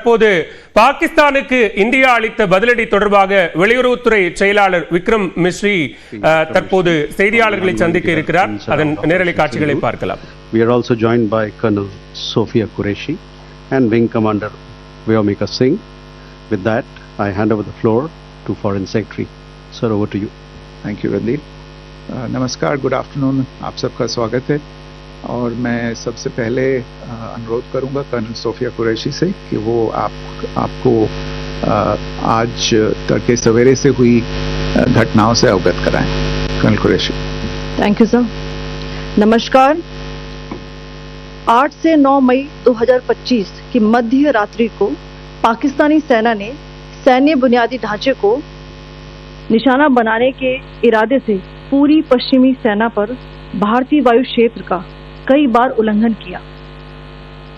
தற்போது பாகிஸ்தானுக்கு இந்தியா அளித்த பதிலடி தொடர்பாக வெளியுறவுத்துறை செயலாளர் விக்ரம் மிஸ்ரி தற்போது செய்தியாளர்களை சந்திக்க இருக்கிறார். அதன் நேரலை காட்சிகளை பார்க்கலாம். We are also joined by Colonel Sophia Qureshi and Wing Commander Vyomika Singh. With that, I hand over the floor to Foreign Secretary. Sir, over to you. Thank you, Randeep. नमस्कार, गुड आफ्टरनून, आप सबका स्वागत है। और मैं सबसे पहले अनुरोध करूंगा कर्नल सोफिया कुरैशी से कि वो आपको आज तड़के सवेरे से हुई घटनाओं से अवगत कराएं। Colonel Qureshi. Thank you sir. नमस्कार। 8 से 9 मई 2025 की मध्य रात्रि को पाकिस्तानी सेना ने सैन्य बुनियादी ढांचे को निशाना बनाने के इरादे से पूरी पश्चिमी सेना पर भारतीय वायु क्षेत्र का कई बार उल्लंघन किया।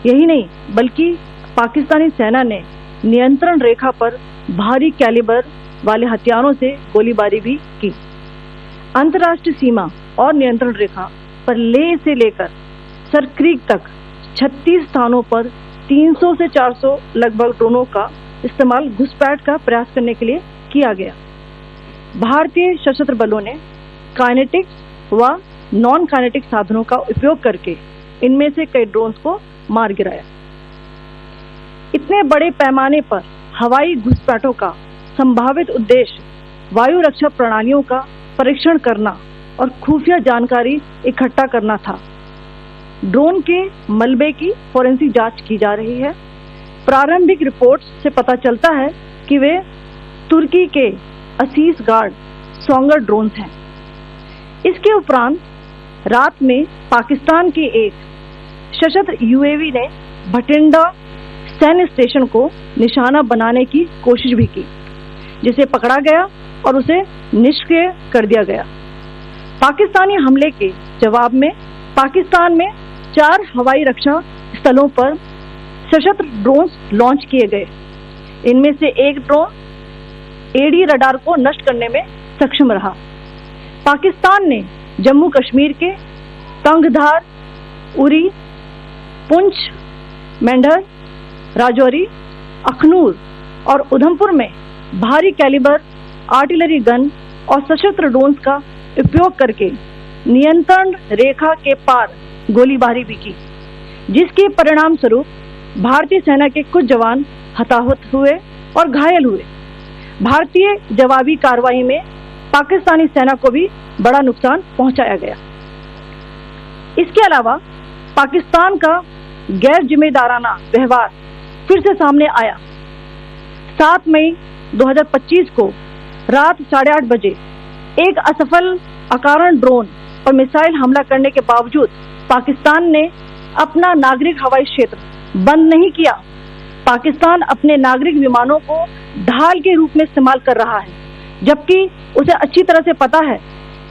यही नहीं बल्कि पाकिस्तानी सेना ने नियंत्रण रेखा पर भारी कैलिबर वाले हथियारों से गोलीबारी भी की। अंतर्राष्ट्रीय सीमा और नियंत्रण रेखा पर लेह से लेकर सरक्रीक तक 36 स्थानों पर 300 से 400 लगभग ड्रोनों का इस्तेमाल घुसपैठ का प्रयास करने के लिए किया गया। भारतीय सशस्त्र बलों ने काइनेटिक व नॉन काइनेटिक साधनों का उपयोग करके इनमें से कई ड्रोन्स को मार गिराया। इतने बड़े पैमाने पर हवाई घुसपैठों का संभावित उद्देश्य वायु रक्षा प्रणालियों का परीक्षण करना और खुफिया जानकारी इकट्ठा करना था। ड्रोन के मलबे की फोरेंसिक जांच की जा रही है। प्रारंभिक रिपोर्ट्स से पता चलता है कि वे तुर्की के असीस गार्ड सोंगर ड्रोन्स हैं। इसके उपरांत रात में पाकिस्तान के एक सशस्त्र यूएवी ने भटिंडा सैन्य स्टेशन को निशाना बनाने की कोशिश भी की, जिसे पकड़ा गया और उसे निष्क्रिय कर दिया गया। पाकिस्तानी हमले के जवाब में पाकिस्तान में 4 हवाई रक्षा स्थलों पर सशस्त्र ड्रोन्स लॉन्च किए गए। इनमें से एक ड्रोन एडी रडार को नष्ट करने में सक्षम रहा। पाकिस्तान ने जम्मू कश्मीर के तंगधार, उरी, पुंछ, मेंढर, राजौरी, अखनूर और उधमपुर में भारी कैलिबर आर्टिलरी गन और सशस्त्र ड्रोन्स का उपयोग करके नियंत्रण रेखा के पार गोलीबारी भी की, जिसके परिणाम स्वरूप भारतीय सेना के कुछ जवान हताहत हुए और घायल हुए। भारतीय जवाबी कार्रवाई में पाकिस्तानी सेना को भी बड़ा नुकसान पहुंचाया गया। इसके अलावा पाकिस्तान का गैर जिम्मेदाराना व्यवहार फिर से सामने आया। 7 मई 2025 को रात 8:30 बजे एक असफल अकारण ड्रोन और मिसाइल हमला करने के बावजूद पाकिस्तान ने अपना नागरिक हवाई क्षेत्र बंद नहीं किया। पाकिस्तान अपने नागरिक विमानों को ढाल के रूप में इस्तेमाल कर रहा है, जबकि उसे अच्छी तरह से पता है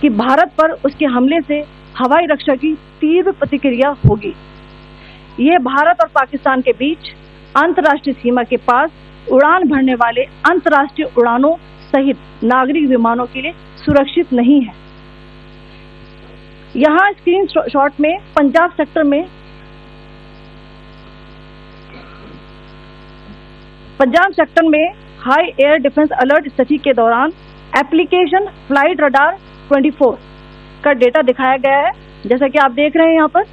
कि भारत पर उसके हमले से हवाई रक्षा की तीव्र प्रतिक्रिया होगी। यह भारत और पाकिस्तान के बीच अंतर्राष्ट्रीय सीमा के पास उड़ान भरने वाले अंतर्राष्ट्रीय उड़ानों सहित नागरिक विमानों के लिए सुरक्षित नहीं है। यहाँ स्क्रीन शॉट में पंजाब सेक्टर में हाई एयर डिफेंस अलर्ट स्थिति के दौरान एप्लीकेशन फ्लाइट रडार 24 का डेटा दिखाया गया है। जैसा कि आप देख रहे हैं यहाँ पर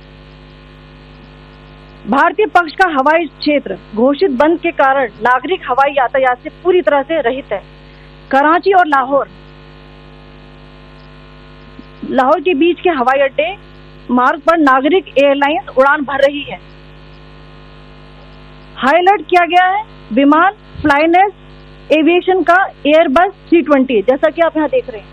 भारतीय पक्ष का हवाई क्षेत्र घोषित बंद के कारण नागरिक हवाई यातायात से पूरी तरह से रहित है। कराची और लाहौर के बीच के हवाई अड्डे मार्ग पर नागरिक एयरलाइंस उड़ान भर रही है। हाई अलर्ट किया गया है विमान फ्लाइनेस एविएशन का एयरबस 320, जैसा कि आप यहाँ देख रहे हैं,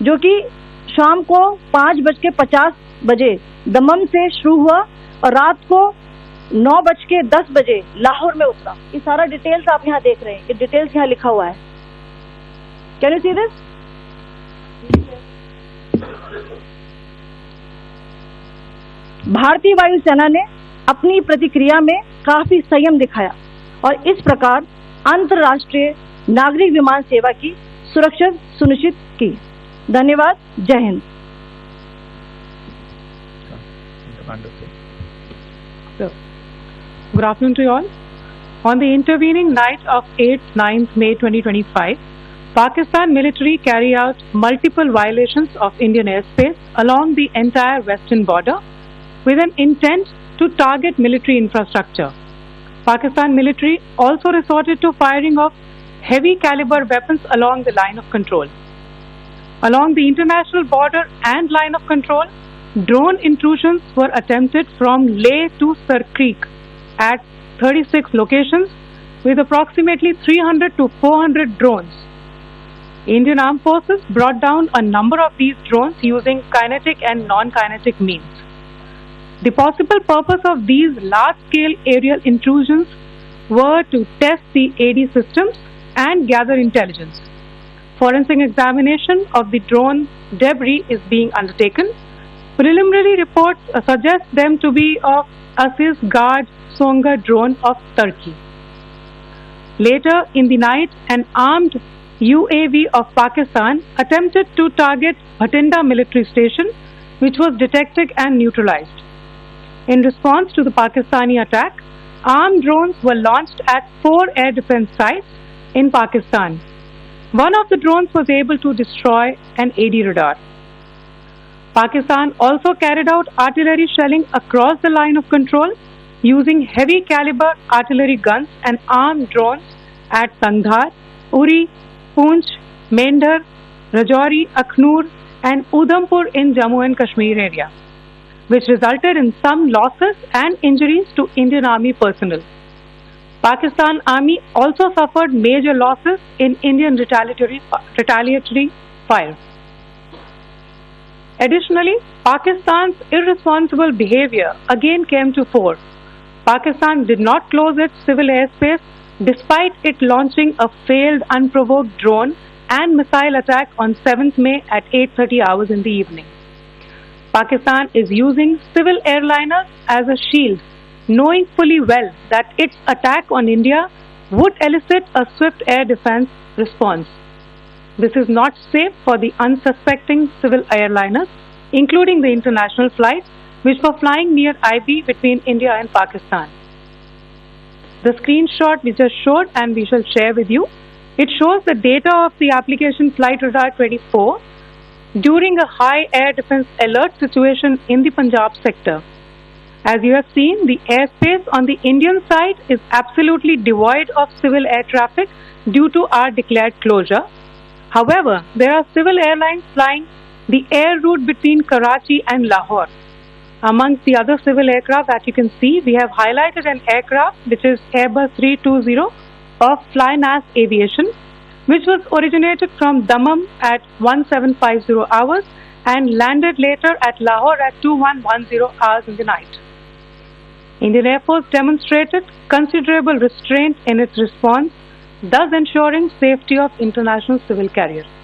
जो कि शाम को 5:50 बजे दमम से शुरू हुआ और रात को 9:10 बजे लाहौर में उतरा। ये सारा डिटेल्स आप यहाँ देख रहे हैं। ये डिटेल्स यहाँ लिखा हुआ है। Can you see this? भारतीय वायुसेना ने अपनी प्रतिक्रिया में काफी संयम दिखाया और इस प्रकार अंतर्राष्ट्रीय नागरिक विमान सेवा की सुरक्षा सुनिश्चित की। धन्यवाद। जय Hind. Good afternoon to you all. On the intervening night of 8th 9th May 2025, Pakistan military carry out multiple violations of Indian airspace along the entire western border with an intent to target military infrastructure. Pakistan military also resorted to firing of heavy caliber weapons along the line of control. Along the international border and line of control, drone intrusions were attempted from Leh to Sar Creek at 36 locations with approximately 300 to 400 drones. Indian Armed Forces brought down a number of these drones using kinetic and non-kinetic means. The possible purpose of these large-scale aerial intrusions were to test the AD systems and gather intelligence. Forensic examination of the drone debris is being undertaken. Preliminary reports suggest them to be of Aziz Guard Songa drone of Turkey. Later in the night, an armed UAV of Pakistan attempted to target Bhatinda military station, which was detected and neutralized. In response to the Pakistani attack, armed drones were launched at 4 air defense sites in Pakistan. One of the drones was able to destroy an AD radar. Pakistan also carried out artillery shelling across the line of control using heavy caliber artillery guns and armed drones at Sangdhar, Uri, Poonch, Mendhar, Rajouri, Akhnur and Udhampur in Jammu and Kashmir area, which resulted in some losses and injuries to Indian Army personnel. Pakistan Army also suffered major losses in Indian retaliatory fire. Additionally, Pakistan's irresponsible behavior again came to fore. Pakistan did not close its civil airspace despite it launching a failed unprovoked drone and missile attack on 7th May at 8:30 hours in the evening. Pakistan is using civil airliners as a shield, knowing fully well that its attack on India would elicit a swift air defense response. This is not safe for the unsuspecting civil airliners, including the international flights which were flying near IB between India and Pakistan. The screenshot we just showed and we shall share with you, it shows the data of the application Flight Radar 24 during a high air defense alert situation in the Punjab sector. As you have seen, the airspace on the Indian side is absolutely devoid of civil air traffic due to our declared closure. However, there are civil airlines flying the air route between Karachi and Lahore. Amongst the other civil aircraft that you can see, we have highlighted an aircraft which is Airbus 320 of Flynas Aviation, which was originated from Dammam at 1750 hours and landed later at Lahore at 2110 hours in the night. Indian Air Force demonstrated considerable restraint in its response, thus ensuring safety of international civil carriers.